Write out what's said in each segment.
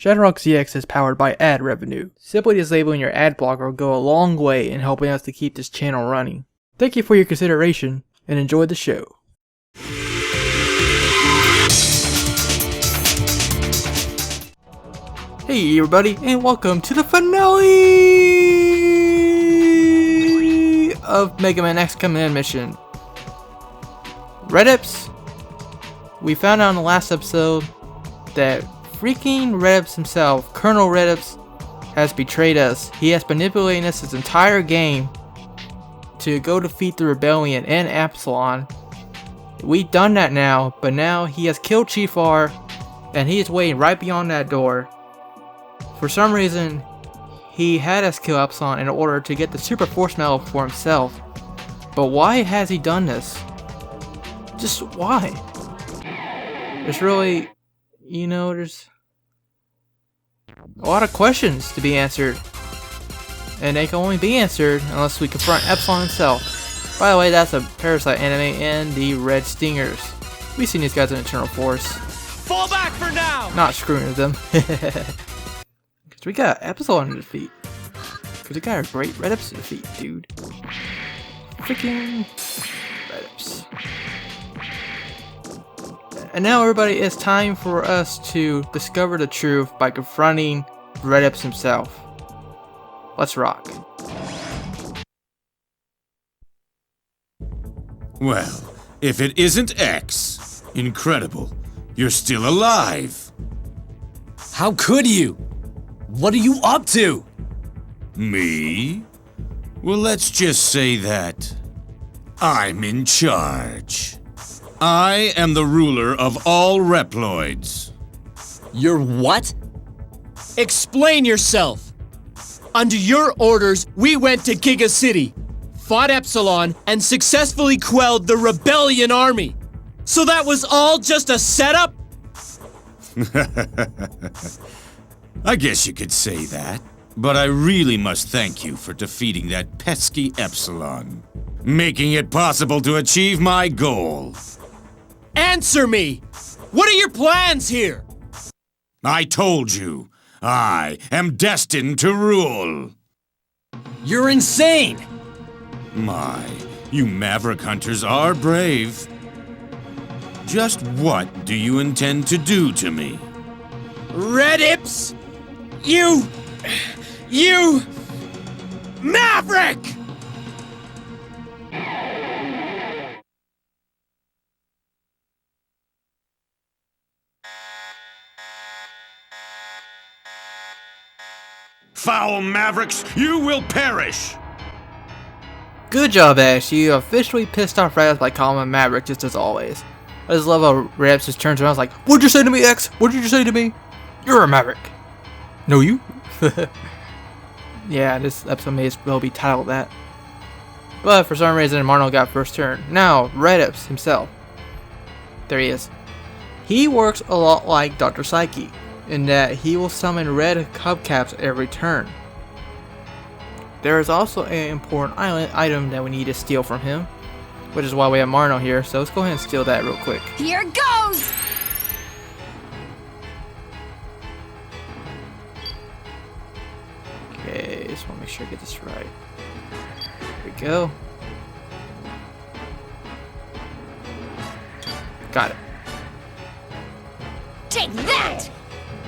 ShadowRockZX is powered by ad revenue. Simply disabling your ad blocker will go a long way in helping us to keep this channel running. Thank you for your consideration, and enjoy the show. Hey everybody, and welcome to the finale of Mega Man X Command Mission. Redips. We found out in the last episode that freaking Redips himself, Colonel Redips, has betrayed us. He has manipulated us this entire game to go defeat the rebellion and Epsilon. We've done that now, but now he has killed Chief R, and he is waiting right beyond that door. For some reason, he had us kill Epsilon in order to get the Supra Force Metal for himself. But why has he done this? Just why? There's really, there's a lot of questions to be answered. And they can only be answered unless we confront Epsilon himself. By the way, that's a Parasite anime and the Red Stingers. We've seen these guys in Eternal Force. Fall back for now! Not screwing with them. Because we got Epsilon to defeat. Because we got a great Redips to defeat, dude. Freaking Redips. And now everybody, it's time for us to discover the truth by confronting Redips himself. Let's rock. Well, if it isn't X, incredible. You're still alive. How could you? What are you up to? Me? Well, let's just say that I'm in charge. I am the ruler of all Reploids. You're what? Explain yourself. Under your orders, we went to Giga City, fought Epsilon, and successfully quelled the rebellion army. So that was all just a setup? I guess you could say that. But I really must thank you for defeating that pesky Epsilon, making it possible to achieve my goal. Answer me! What are your plans here? I told you, I am destined to rule. You're insane! My, you Maverick hunters are brave. Just what do you intend to do to me? Redips! You Maverick! Foul Mavericks, you will perish! Good job, Ash. You officially pissed off Redips by calling him Maverick, just as always. I just love how Redips just turns around and is like, "What'd you say to me, X? What did you say to me? You're a Maverick." No, you? Yeah, this episode may as well be titled that. But for some reason, Marno got first turn. Now, Redips himself. There he is. He works a lot like Dr. Psyche, in that he will summon red hubcaps every turn. There is also an important item that we need to steal from him, which is why we have Marno here, so let's go ahead and steal that real quick. Here goes! Okay, just want to make sure I get this right. There we go. Got it. Take that!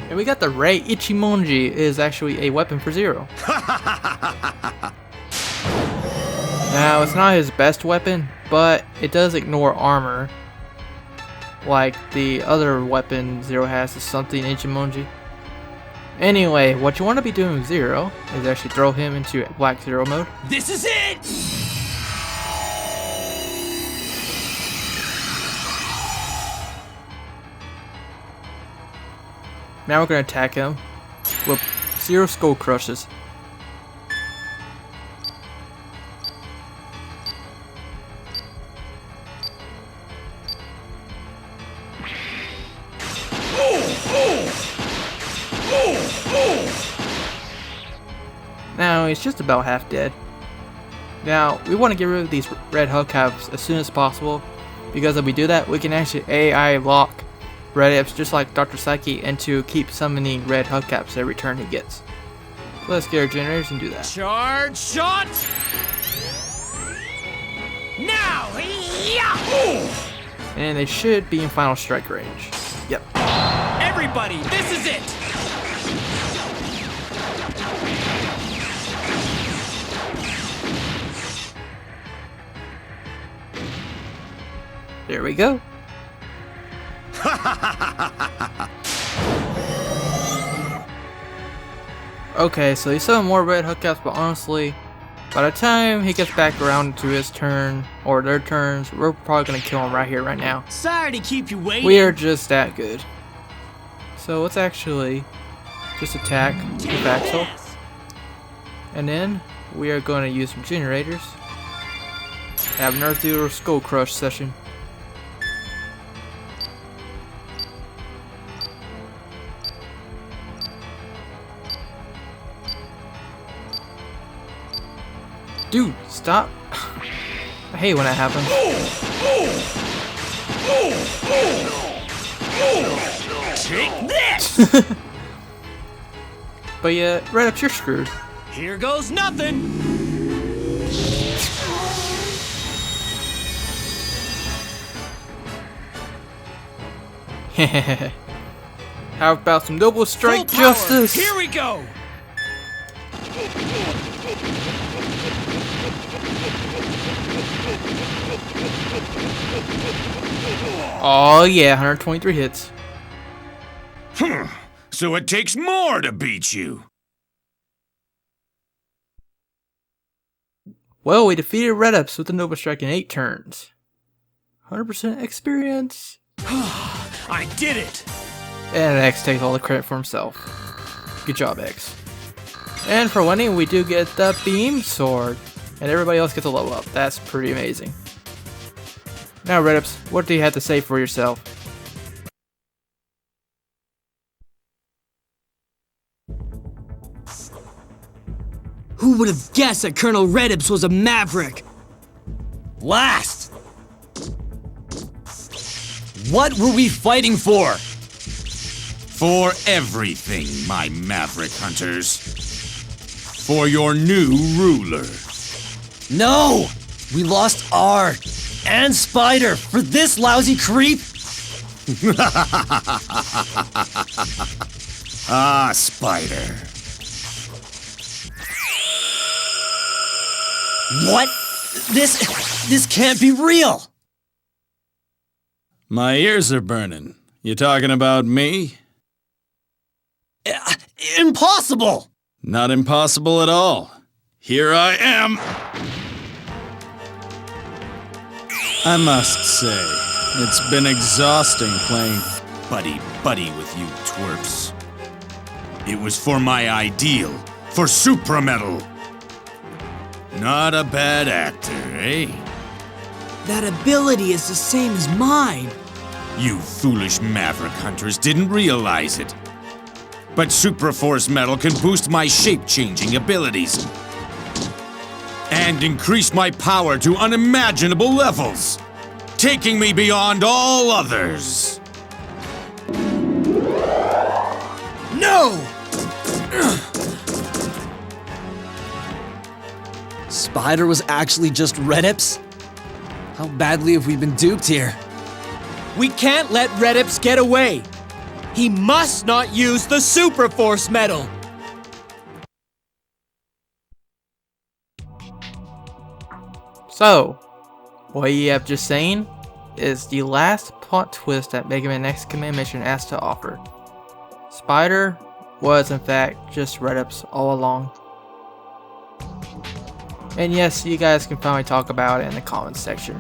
And we got the Ray Ichimonji is actually a weapon for Zero. Now, it's not his best weapon, but it does ignore armor. Like the other weapon Zero has is something Ichimonji. Anyway, what you want to be doing with Zero is actually throw him into Black Zero mode. This is it! Now we're going to attack him with Zero Skull Crushes. Now he's just about half dead. Now we want to get rid of these red hubcaps as soon as possible, because if we do that, we can actually AI lock Redips just like Dr. Psyche and to keep summoning red hubcaps every turn he gets. So let's get our generators and do that. Charge shot! Now! And they should be in final strike range. Yep. Everybody, this is it! There we go. Okay, so he summoned more red hubcaps, but honestly, by the time he gets back around to his turn, or their turns, we're probably gonna kill him right here, right now. Sorry to keep you waiting. We are just that good. So let's actually just attack with Axel. And then we are going to use some generators. Have an Earth Eater Skull Crush session. Dude, stop. I hate when that happens. Take this! But yeah, Redips, you're screwed. Here goes nothing! How about some double strike Full power. justice? Here we go! Oh yeah, 123 hits. So it takes more to beat you. Well, we defeated Redips with the Nova Strike in 8 turns. 100% experience. I did it! And X takes all the credit for himself. Good job, X. And for winning, we do get the Beam Sword. And everybody else gets a level up. That's pretty amazing. Now, Redips, what do you have to say for yourself? Who would have guessed that Colonel Redips was a Maverick? Last! What were we fighting for? For everything, my Maverick hunters. For your new ruler. No! We lost R and Spider for this lousy creep? Ah, Spider. What? This can't be real! My ears are burning. You talking about me? Impossible! Not impossible at all. Here I am. I must say, it's been exhausting playing buddy with you twerps. It was for my ideal, for Supra Metal. Not a bad actor, eh? That ability is the same as mine. You foolish Maverick hunters didn't realize it. But Supra Force Metal can boost my shape-changing abilities and increase my power to unimaginable levels, taking me beyond all others. No! Spider was actually just Redips? How badly have we been duped here? We can't let Redips get away! He must not use the Supra Force Metal! So, what you have just seen is the last plot twist that Mega Man X Command Mission has to offer. Spider was in fact just Redips all along. And yes, you guys can finally talk about it in the comments section.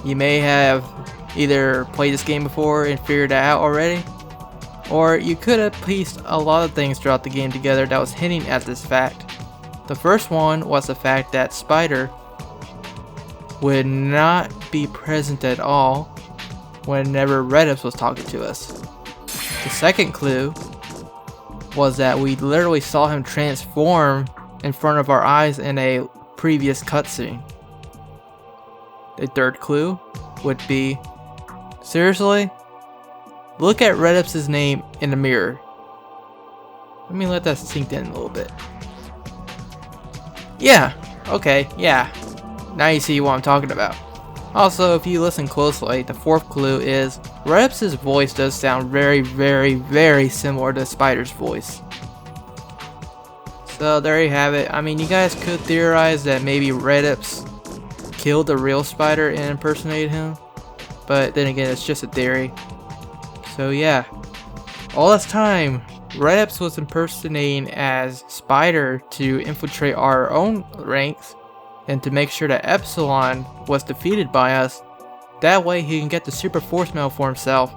You may have either played this game before and figured it out already, or you could have pieced a lot of things throughout the game together that was hinting at this fact. The first one was the fact that Spider would not be present at all whenever Redips was talking to us. The second clue was that we literally saw him transform in front of our eyes in a previous cutscene. The third clue would be, seriously? Look at Redips' name in the mirror. Let me let that sink in a little bit. Yeah, okay, yeah. Now you see what I'm talking about. Also, if you listen closely, the fourth clue is Redips' voice does sound very, very, very similar to Spider's voice. So there you have it. I mean, you guys could theorize that maybe Redips killed the real Spider and impersonated him. But then again, it's just a theory. So yeah. All this time, Redips was impersonating as Spider to infiltrate our own ranks and to make sure that Epsilon was defeated by us. That way he can get the Supra Force Metal for himself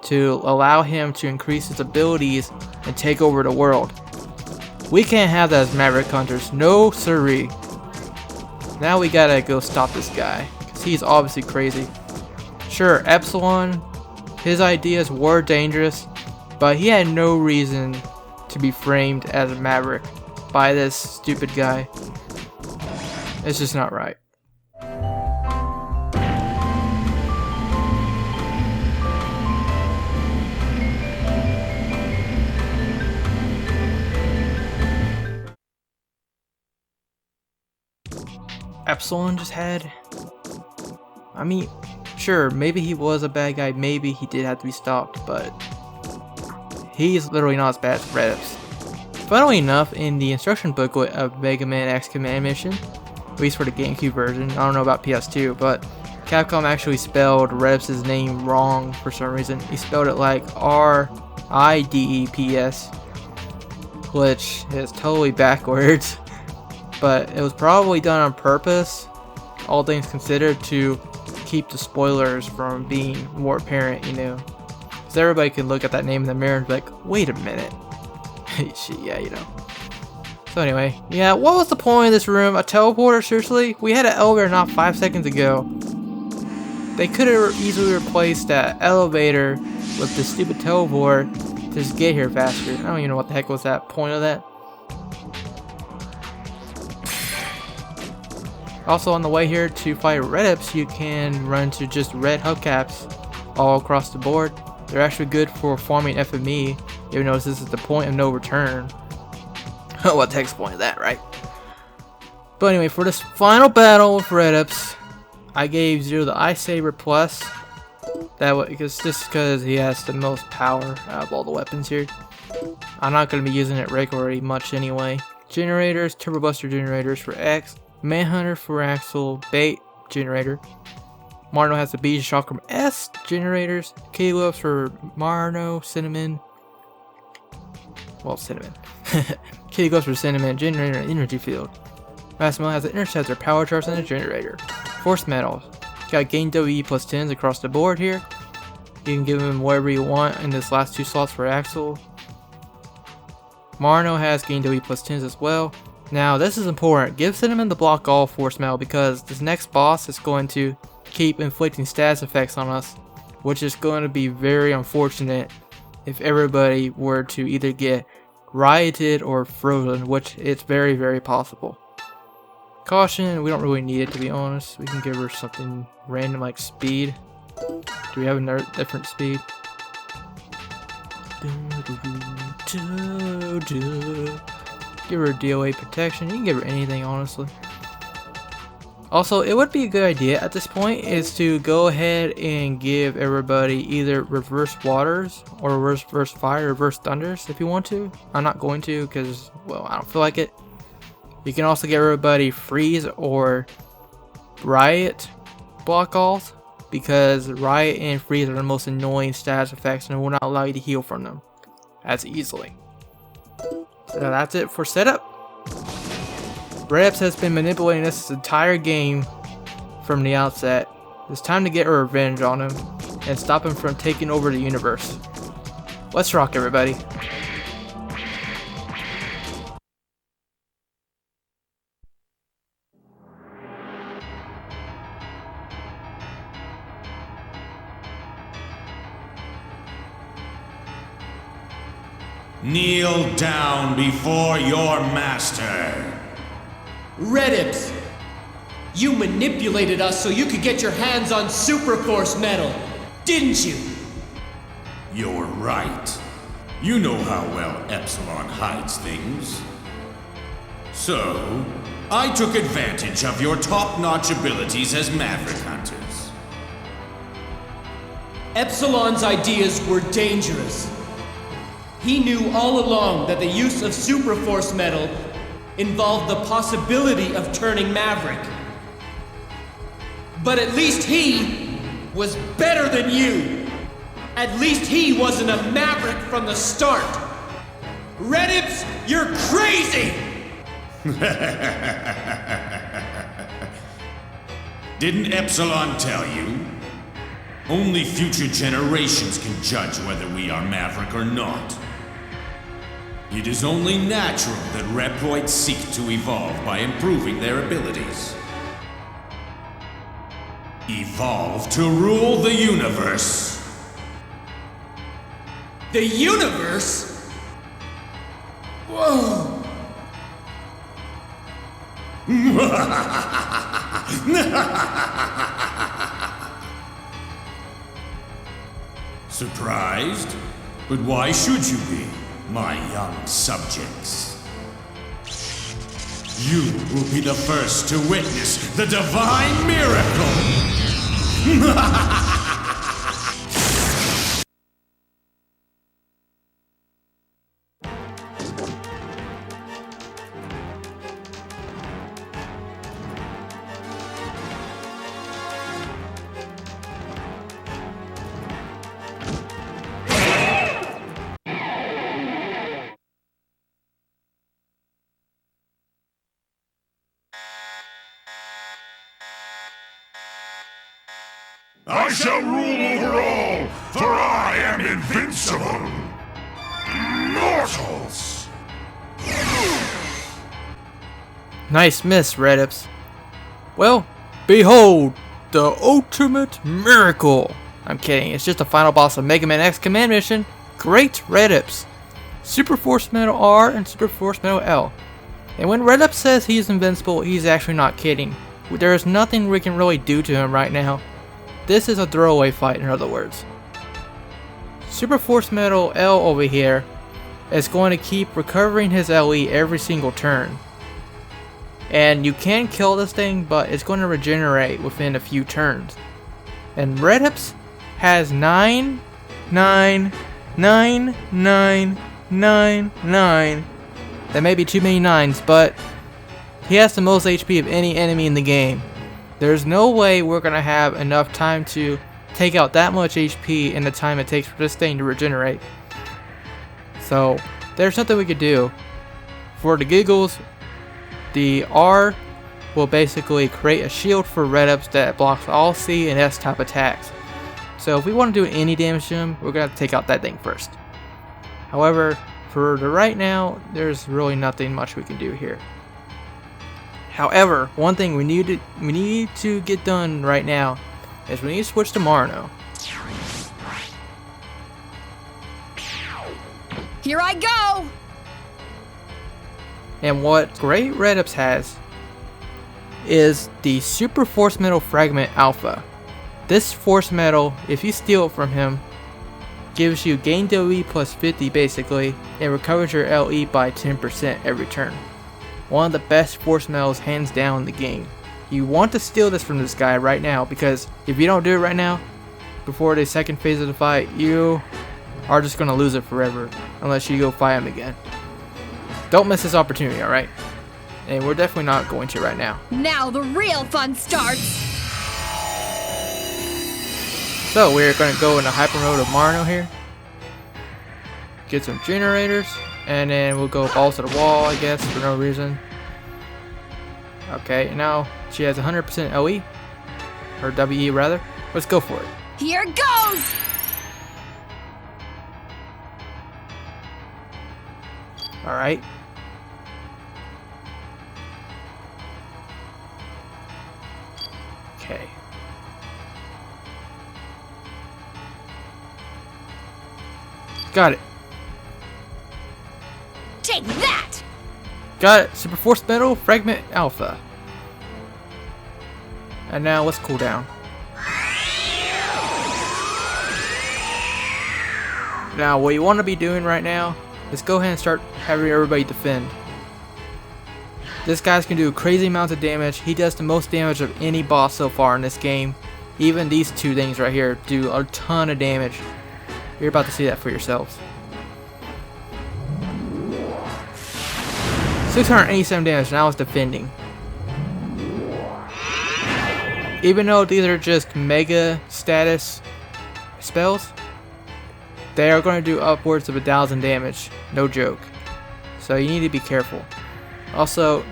to allow him to increase his abilities and take over the world. We can't have that as Maverick Hunters, no siree. Now we gotta go stop this guy, because he's obviously crazy. Sure, Epsilon, his ideas were dangerous, but he had no reason to be framed as a Maverick by this stupid guy. It's just not right. Epsilon just had... I mean, sure, maybe he was a bad guy, maybe he did have to be stopped, but he's literally not as bad as Redips. Funnily enough, in the instruction booklet of Mega Man X Command Mission, at least for the GameCube version, I don't know about PS2, but Capcom actually spelled Redips' name wrong for some reason. He spelled it like R-I-D-E-P-S, which is totally backwards. But it was probably done on purpose, all things considered, to keep the spoilers from being more apparent, you know. Because everybody can look at that name in the mirror and be like, wait a minute. Shit, yeah, you know. So anyway, yeah, what was the point of this room? A teleporter? Seriously? We had an elevator not 5 seconds ago. They could have easily replaced that elevator with the stupid teleport to just get here faster. I don't even know what the heck was that point of that. Also, on the way here to fight Redips, you can run to just red hubcaps all across the board. They're actually good for farming FME, even though this is the point of no return. What the heck's the point of that, right? But anyway, for this final battle with Redips, I gave Zero the Ice Saber Plus. That way, just because he has the most power out of all the weapons here. I'm not going to be using it regularly much anyway. Generators, Turbo Buster generators for X. Manhunter for Axel, Bait generator. Marno has the Beach Chakram S generators. K-Gloves for Marno, Cinnamon. Well, Cinnamon. K-Gloves for Cinnamon, generator and energy field. Massimo has an interceptor, power charge, and a generator. Force Metal. Got gain WE plus 10s across the board here. You can give him whatever you want in this last 2 slots for Axel. Marno has gain WE plus 10s as well. Now, this is important. Give Cinnamon the block all Force Metal because this next boss is going to keep inflicting status effects on us, which is going to be very unfortunate if everybody were to either get rioted or frozen, which it's very, very possible. Caution, we don't really need it to be honest. We can give her something random like speed. Do we have another different speed? Give her DOA protection. You can give her anything, honestly. Also, it would be a good idea at this point is to go ahead and give everybody either reverse waters or reverse fire, reverse thunders if you want to. I'm not going to because, well, I don't feel like it. You can also give everybody freeze or riot block alls because riot and freeze are the most annoying status effects and will not allow you to heal from them as easily. So that's it for setup. Redips has been manipulating this entire game from the outset. It's time to get revenge on him and stop him from taking over the universe. Let's rock, everybody. Kneel down before your master. Redips, you manipulated us so you could get your hands on Supra Force Metal, didn't you? You're right. You know how well Epsilon hides things. So, I took advantage of your top-notch abilities as Maverick hunters. Epsilon's ideas were dangerous. He knew all along that the use of Supra Force Metal involved the possibility of turning Maverick. But at least he was better than you. At least he wasn't a Maverick from the start. Redips, you're crazy! Didn't Epsilon tell you? Only future generations can judge whether we are Maverick or not. It is only natural that Reploids seek to evolve by improving their abilities. Evolve to rule the universe. The universe? Whoa! Surprised? But why should you be, my young subjects? You will be the first to witness the divine miracle! I shall rule over all, for I am invincible. Mortals! Nice miss, Redips. Well, behold, the ultimate miracle. I'm kidding, it's just the final boss of Mega Man X Command Mission, Great Redips. Super Force Metal R and Super Force Metal L. And when Redips says he's invincible, he's actually not kidding. There is nothing we can really do to him right now. This is a throwaway fight, in other words. Super Force Metal L over here is going to keep recovering his LE every single turn. And you can kill this thing, but it's going to regenerate within a few turns. And Redips has 9, 9, 9, 9, 9, 9. That may be too many 9s, but he has the most HP of any enemy in the game. There's no way we're going to have enough time to take out that much HP in the time it takes for this thing to regenerate. So, there's nothing we could do. For the giggles, the R will basically create a shield for Redips that blocks all C and S type attacks. So if we want to do any damage to him, we're going to have to take out that thing first. However, for the right now, there's really nothing much we can do here. However, one thing we need to get done right now is we need to switch to Marno. Here I go! And what Great Redips has is the Super Force Metal Fragment Alpha. This Force Metal, if you steal it from him, gives you gained LE plus 50 basically, and recovers your LE by 10% every turn. One of the best Force Metals hands down in the game. You want to steal this from this guy right now, because if you don't do it right now, before the second phase of the fight, you are just going to lose it forever, unless you go fight him again. Don't miss this opportunity, alright? And we're definitely not going to right now. Now the real fun starts! So we're going to go into hyper mode of Marno here. Get some generators. And then we'll go balls to the wall, I guess, for no reason. Okay, now she has 100% LE. Or WE, rather. Let's go for it. Here goes! Alright. Okay. Got it. Take that! Got it! Super Force Metal Fragment Alpha. And now let's cool down. Now, what you want to be doing right now is go ahead and start having everybody defend. This guy's can do crazy amounts of damage. He does the most damage of any boss so far in this game. Even these two things right here do a ton of damage. You're about to see that for yourselves. 687 damage, now it's defending. Even though these are just mega status spells, they are going to do upwards of 1,000 damage. No joke. So you need to be careful. Also,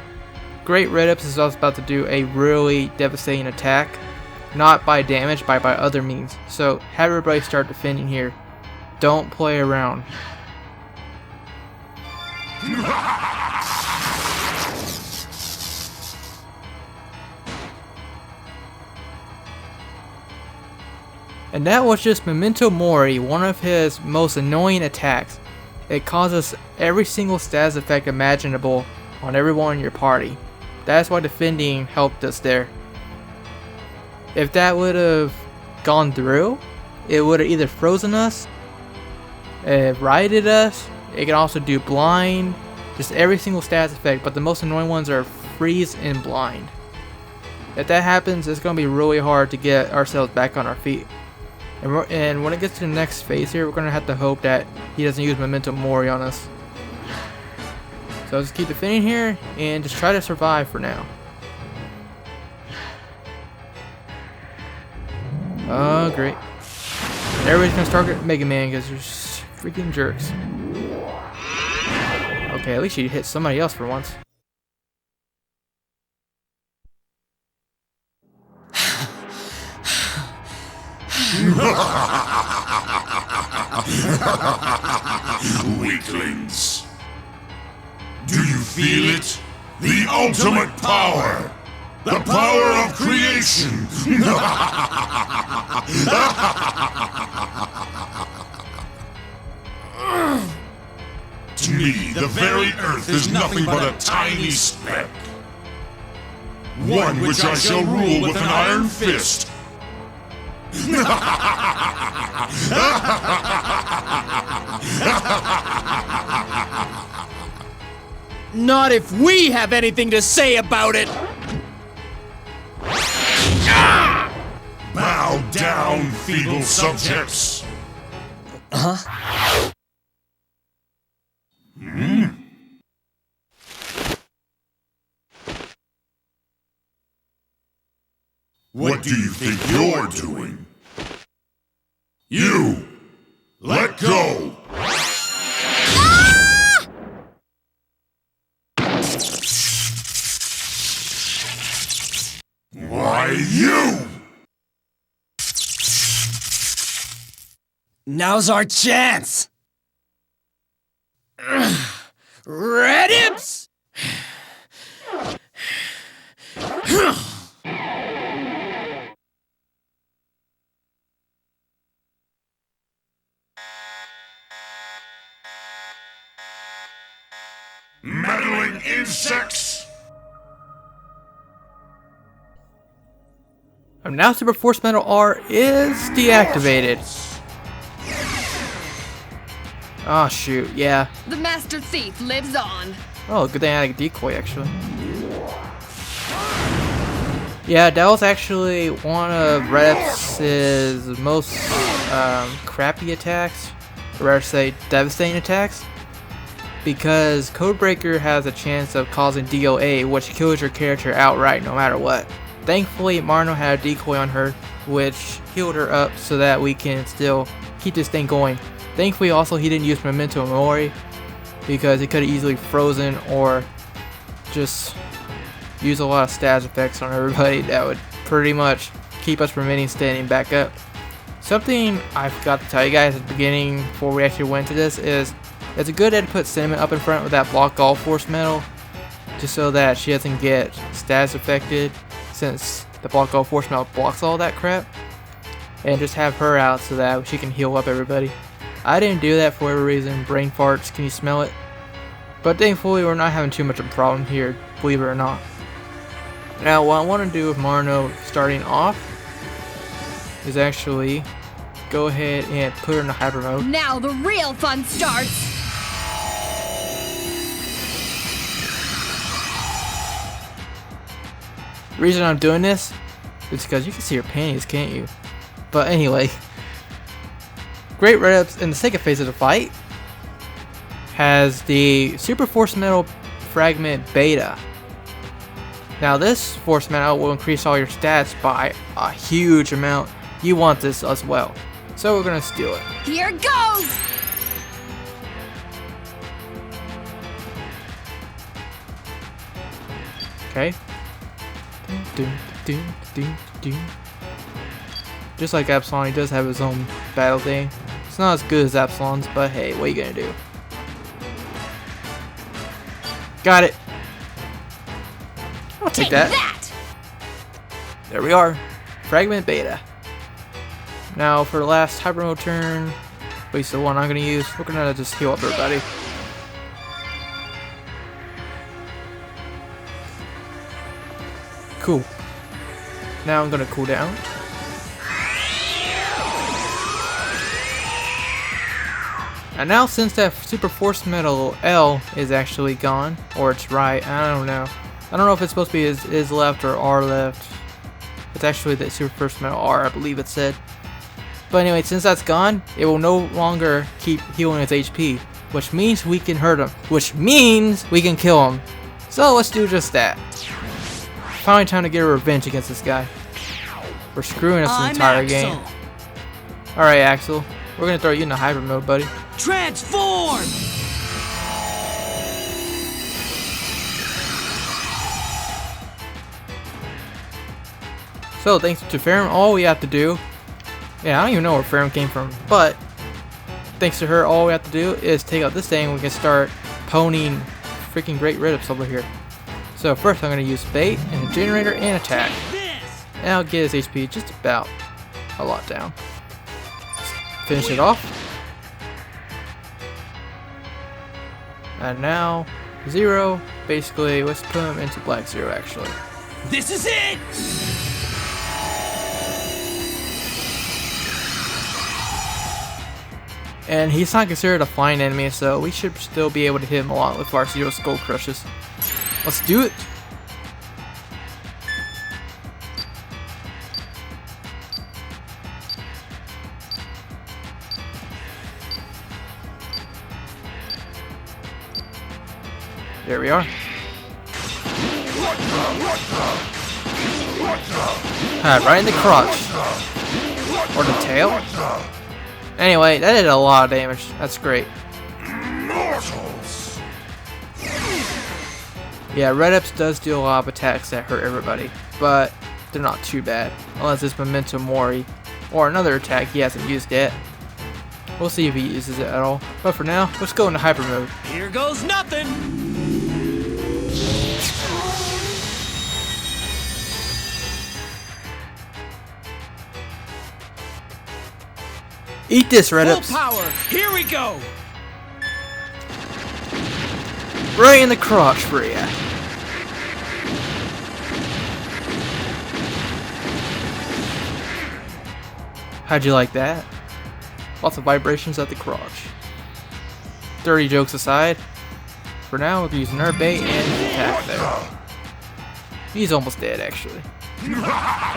Great Redips is also about to do a really devastating attack. Not by damage, but by other means. So have everybody start defending here. Don't play around. And that was just Memento Mori, one of his most annoying attacks. It causes every single status effect imaginable on everyone in your party. That's why defending helped us there. If that would have gone through, it would have either frozen us, rioted us, it can also do blind, just every single status effect, but the most annoying ones are freeze and blind. If that happens, it's going to be really hard to get ourselves back on our feet. And when it gets to the next phase here, we're going to have to hope that he doesn't use Memento Mori on us. So just keep defending here and just try to survive for now. Oh, great. Everybody's going to start Mega Man because you're freaking jerks. Okay, at least you hit somebody else for once. Weaklings. Do you feel it? The ultimate power! The power of creation! To me, the very earth is nothing but a tiny speck. One which I shall rule with an iron fist. Not if we have anything to say about it! Bow down, feeble subjects! Huh? What do you think you're doing? You! Let go! Why, you! Now's our chance! Redips! Meddling insects! And now Supra Force Metal R is deactivated. Oh shoot, yeah. The Master Thief lives on. Oh, good thing I had a decoy actually. Yeah, that was actually one of Redips' most crappy attacks, or rather say devastating attacks, because Codebreaker has a chance of causing DOA, which kills your character outright no matter what. Thankfully, Marno had a decoy on her, which healed her up so that we can still keep this thing going. Thankfully, also, he didn't use Memento Mori, because he could have easily frozen or just used a lot of status effects on everybody that would pretty much keep us from any standing back up. Something I forgot to tell you guys at the beginning before we actually went to this is it's a good idea to put Cinnamon up in front with that block all Force Metal, just so that she doesn't get status affected, since the block all Force Metal blocks all that crap, and just have her out so that she can heal up everybody. I didn't do that for whatever reason. Brain farts, can you smell it? But thankfully we're not having too much of a problem here, believe it or not. Now what I want to do with Marno starting off is actually go ahead and put her in the hyper mode. Now the real fun starts. The reason I'm doing this is because you can see her panties, can't you? But anyway, Great Redips in the second phase of the fight has the Supra Force Metal Fragment Beta. Now this Force Metal will increase all your stats by a huge amount. You want this as well. So we're gonna steal it. Here goes! Okay. Just like Epsilon, he does have his own battle thing. It's not as good as Epsilon's, but hey, what are you gonna do? Got it. I'll take that. There we are. Fragment Beta. Now for the last hyper mode turn, at least the one I'm gonna use, we're gonna just heal up everybody. Cool. Now I'm gonna cool down. And now since that Super Force Metal L is actually gone, or it's right, I don't know. I don't know if it's supposed to be is left or R left. It's actually the Super Force Metal R, I believe it said. But anyway, since that's gone, it will no longer keep healing its HP, which means we can hurt him, which means we can kill him. So let's do just that. Finally time to get a revenge against this guy. We're screwing us the entire game. Alright, Axel. We're gonna throw you in the hyper mode, buddy. Transform! So thanks to Ferrum, all we have to do, yeah, I don't even know where Ferrum came from, but thanks to her, all we have to do is take out this thing. We can start ponying freaking Great Redips over here. So first I'm gonna use bait and generator and attack, and I'll get his HP just about a lot down. Finish it off. And now, 0, basically, let's put him into black 0 actually. This is it! And he's not considered a flying enemy, so we should still be able to hit him a lot with our 0 skull crushes. Let's do it! There we are. Right in the crotch. Or the tail. Anyway, that did a lot of damage. That's great. Mortals. Yeah, Redips does deal a lot of attacks that hurt everybody, but they're not too bad. Unless it's Memento Mori or another attack he hasn't used yet. We'll see if he uses it at all. But for now, let's go into hyper mode. Here goes nothing! Eat this, Redips. Full power! Here we go! Right in the crotch for ya. How'd you like that? Lots of vibrations at the crotch. Dirty jokes aside, for now we'll be using our bait and attack there. He's almost dead actually.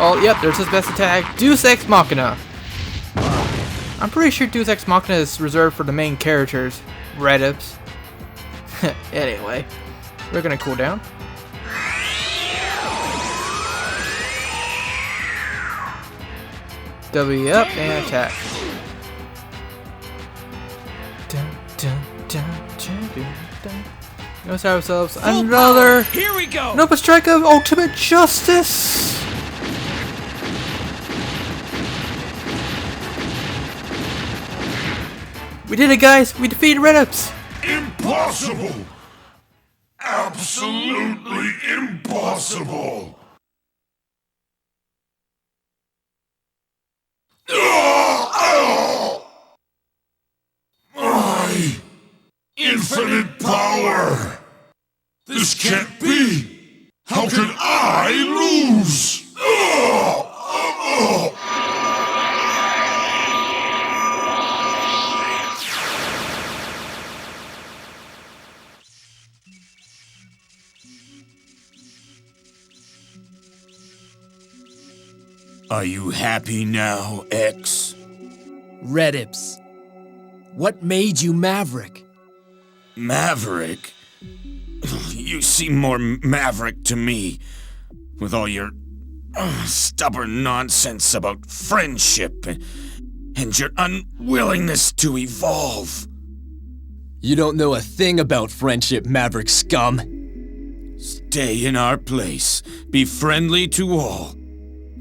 Oh, yep, there's his best attack, Deus Ex Machina. I'm pretty sure Deus Ex Machina is reserved for the main characters, Redips. Anyway, we're gonna cool down. W up and attack. Let's have ourselves another Here we go! Nopa Strike of Ultimate Justice! We did it, guys! We defeated Redips! Impossible! Absolutely impossible! My infinite power! This can't be! How can I lose? Are you happy now, X? Redips, what made you Maverick? Maverick? You seem more Maverick to me, with all your stubborn nonsense about friendship and your unwillingness to evolve. You don't know a thing about friendship, Maverick scum. Stay in our place, be friendly to all,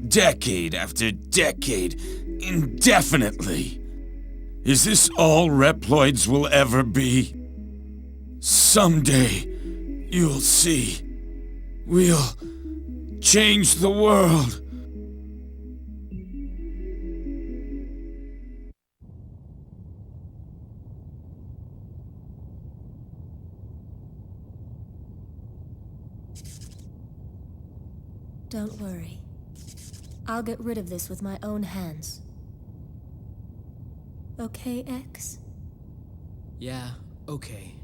decade after decade, indefinitely. Is this all Reploids will ever be? Someday, you'll see. We'll change the world. Don't worry. I'll get rid of this with my own hands. Okay, X? Yeah, okay.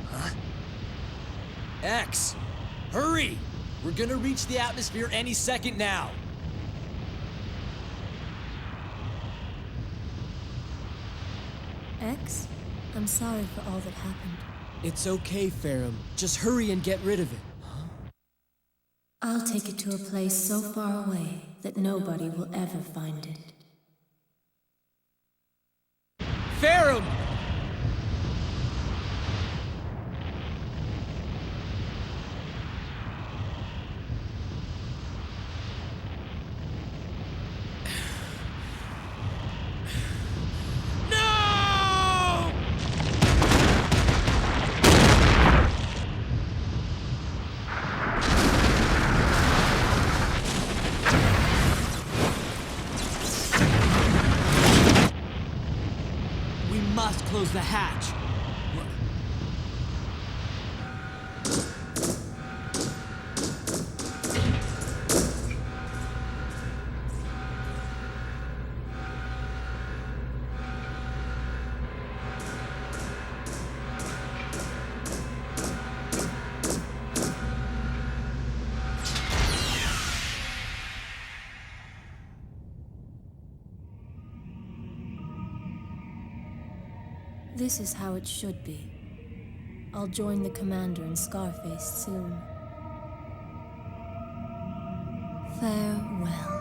Huh? X! Hurry! We're gonna reach the atmosphere any second now. X? I'm sorry for all that happened. It's okay, Ferrum. Just hurry and get rid of it. I'll take it to a place so far away that nobody will ever find it. Ferrum! Close the hatch. This is how it should be. I'll join the commander and Scarface soon. Farewell.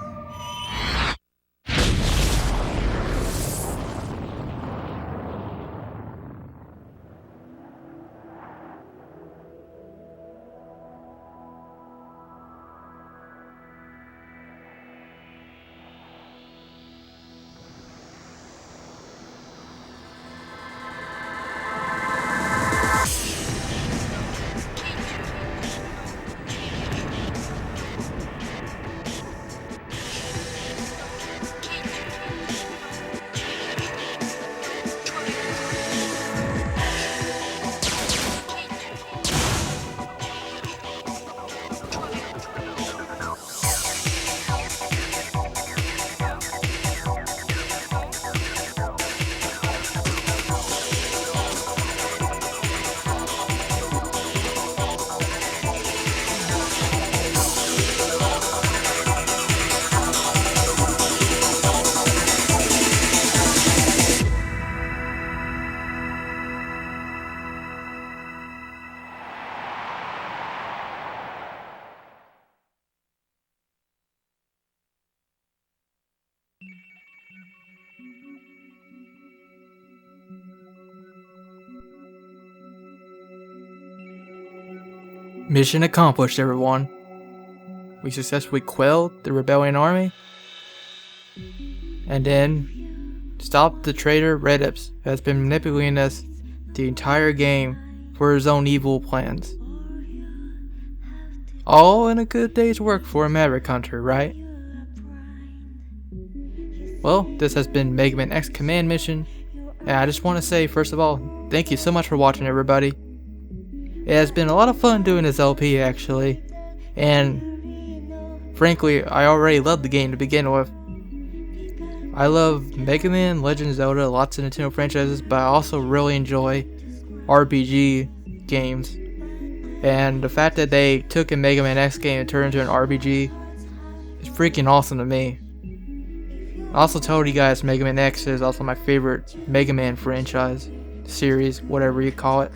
Mission accomplished, everyone. We successfully quelled the rebellion army, and then stopped the traitor Redips, who has been manipulating us the entire game for his own evil plans. All in a good day's work for a Maverick hunter, right? Well, this has been Mega Man X Command Mission, and I just want to say, first of all, thank you so much for watching, everybody. It has been a lot of fun doing this LP, actually, and frankly, I already loved the game to begin with. I love Mega Man, Legend of Zelda, lots of Nintendo franchises, but I also really enjoy RPG games. And the fact that they took a Mega Man X game and turned it into an RPG is freaking awesome to me. I also told you guys Mega Man X is also my favorite Mega Man franchise, series, whatever you call it.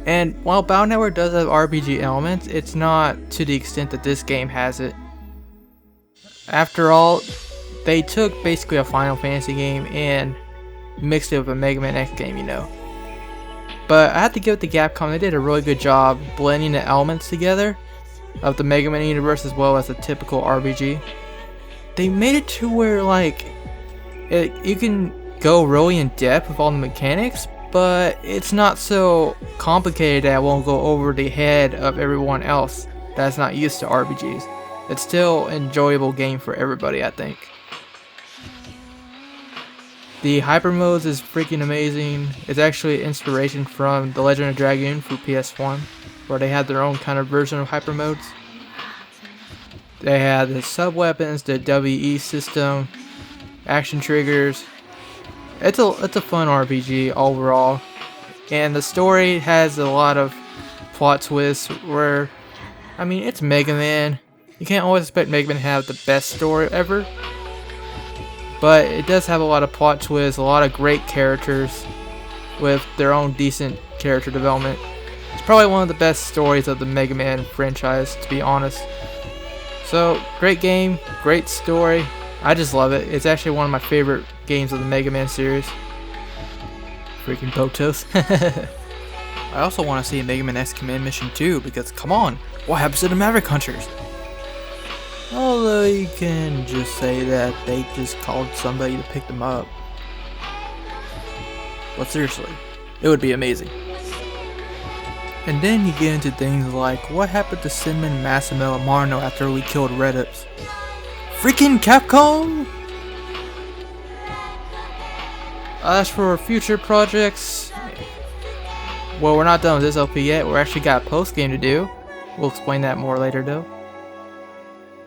And while Battle Network does have RPG elements, it's not to the extent that this game has it. After all, they took basically a Final Fantasy game and mixed it with a Mega Man X game, you know. But I have to give it to Capcom, they did a really good job blending the elements together of the Mega Man universe as well as a typical RPG. They made it to where like you can go really in depth with all the mechanics, but it's not so complicated that it won't go over the head of everyone else that's not used to RPGs. It's still an enjoyable game for everybody, I think. The hyper modes is freaking amazing. It's actually inspiration from The Legend of Dragoon for PS1, where they had their own kind of version of hyper modes. They had the sub weapons, the WE system, action triggers. It's a fun RPG overall, and the story has a lot of plot twists where, I mean, it's Mega Man. You can't always expect Mega Man to have the best story ever, but it does have a lot of plot twists, a lot of great characters with their own decent character development. It's probably one of the best stories of the Mega Man franchise, to be honest. So, great game, great story. I just love it. It's actually one of my favorite games of the Mega Man series. Freaking Potos. I also want to see a Mega Man X Command mission too, because come on, what happens to the Maverick Hunters? Although you can just say that they just called somebody to pick them up. But seriously, it would be amazing. And then you get into things like, what happened to Cinnamon, Massimo, and Marno after we killed Redips? Freaking Capcom! As for future projects, well, we're not done with this LP yet. We're actually got a post game to do. We'll explain that more later though.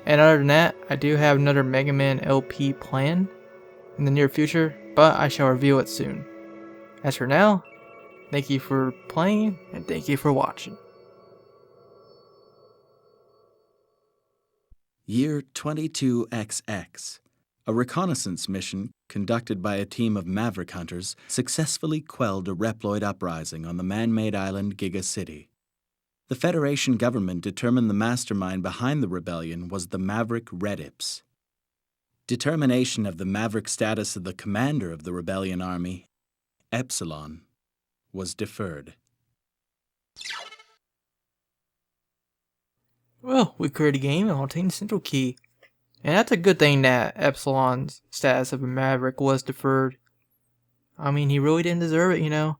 And other than that, I do have another Mega Man LP planned in the near future, but I shall reveal it soon. As for now, thank you for playing, and thank you for watching. Year 22XX. A reconnaissance mission conducted by a team of Maverick hunters successfully quelled a Reploid uprising on the man-made island Giga City. The Federation government determined the mastermind behind the rebellion was the Maverick Redips. Determination of the Maverick status of the commander of the rebellion army, Epsilon, was deferred. Well, we created a game and obtained the Central Key. And that's a good thing that Epsilon's status of a Maverick was deferred. I mean, he really didn't deserve it, you know.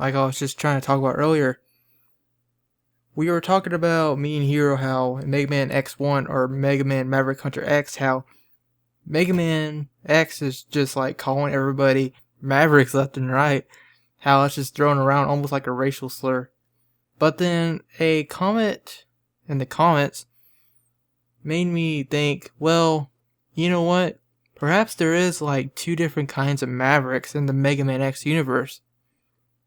Like I was just trying to talk about earlier. We were talking about me and Hero how in Mega Man X1 or Mega Man Maverick Hunter X, how Mega Man X is just like calling everybody Mavericks left and right. How it's just thrown around almost like a racial slur. But then a comment in the comments made me think, well, you know what? Perhaps there is like two different kinds of Mavericks in the Mega Man X universe.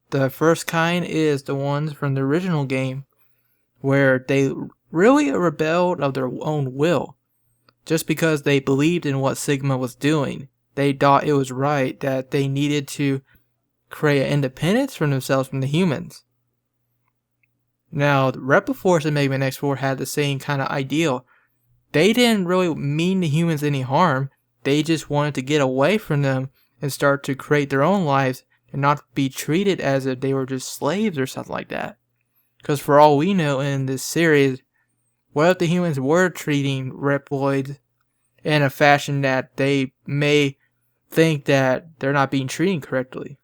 The first kind is the ones from the original game, where they really rebelled of their own will. Just because they believed in what Sigma was doing. They thought it was right, that they needed to create independence for themselves from the humans. Now, the Repliforce in Mega Man X4 had the same kind of ideal. They didn't really mean the humans any harm. They just wanted to get away from them and start to create their own lives and not be treated as if they were just slaves or something like that. Because for all we know in this series, what if the humans were treating Reploids in a fashion that they may think that they're not being treated correctly?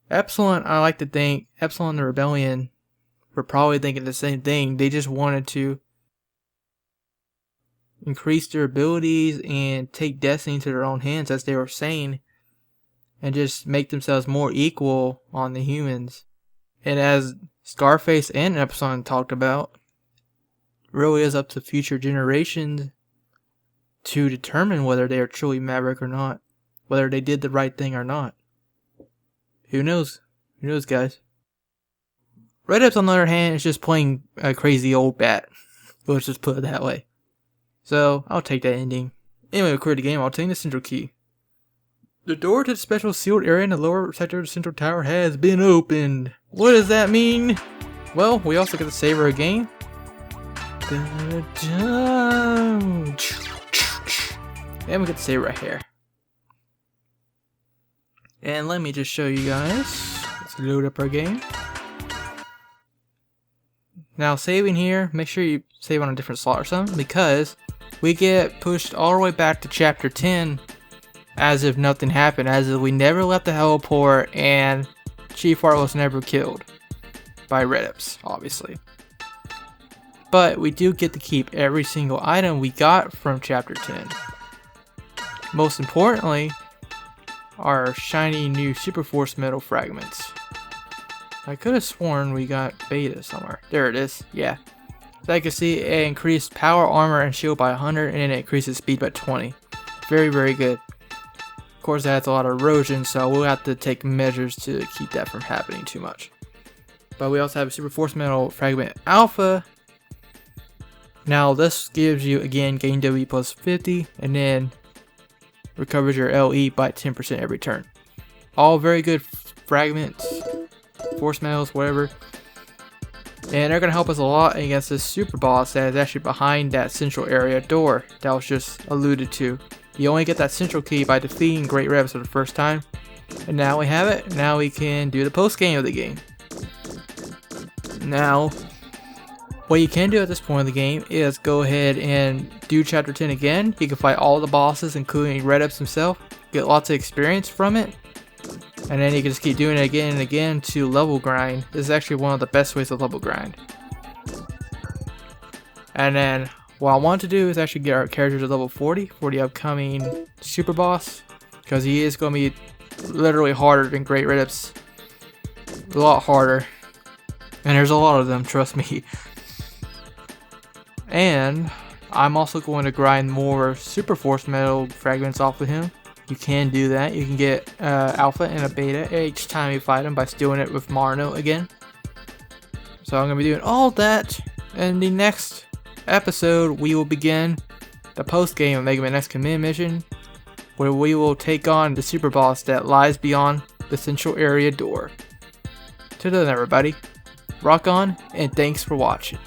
Epsilon, I like to think, Epsilon and the Rebellion were probably thinking the same thing. They just wanted to increase their abilities and take destiny into their own hands, as they were saying, and just make themselves more equal on the humans. And as Scarface and Epsilon talked about, it really is up to future generations to determine whether they are truly Maverick or not, whether they did the right thing or not. Who knows? Who knows, guys? Redips, on the other hand, is just playing a crazy old bat. Let's just put it that way. So, I'll take that ending. Anyway, to clear the game, I'll take the central key. The door to the special sealed area in the lower sector of the central tower has been opened. What does that mean? Well, we also get to save our game. And we get to save right here. And let me just show you guys. Let's load up our game. Now, saving here, make sure you save on a different slot or something, because we get pushed all the way back to chapter 10 as if nothing happened, as if we never left the heliport and Chief Art was never killed by Redips, obviously. But we do get to keep every single item we got from chapter 10. Most importantly, our shiny new Supra Force Metal fragments. I could have sworn we got beta somewhere. There it is, yeah. So you can see it increased power, armor, and shield by 100, and then it increases speed by 20. Very, very good. Of course, that has a lot of erosion, so we'll have to take measures to keep that from happening too much. But we also have a Supra Force Metal Fragment Alpha. Now, this gives you, again, gain W plus 50, and then recovers your LE by 10% every turn. All very good fragments, force metals, whatever. And they're going to help us a lot against this super boss that is actually behind that central area door that was just alluded to. You only get that central key by defeating Great Redips for the first time. And now we have it. Now we can do the post game of the game. Now, what you can do at this point of the game is go ahead and do chapter 10 again. You can fight all the bosses, including Redips himself. Get lots of experience from it. And then you can just keep doing it again and again to level grind. This is actually one of the best ways to level grind. And then what I want to do is actually get our character to level 40 for the upcoming super boss, because he is going to be literally harder than Great Redips. A lot harder. And there's a lot of them, trust me. And I'm also going to grind more Supra Force Metal fragments off of him. You can do that. You can get alpha and a beta each time you fight him by stealing it with Marno again. So I'm going to be doing all that. In the next episode, we will begin the post game of Mega Man X Command Mission, where we will take on the super boss that lies beyond the central area door. Till then, everybody, rock on, and thanks for watching.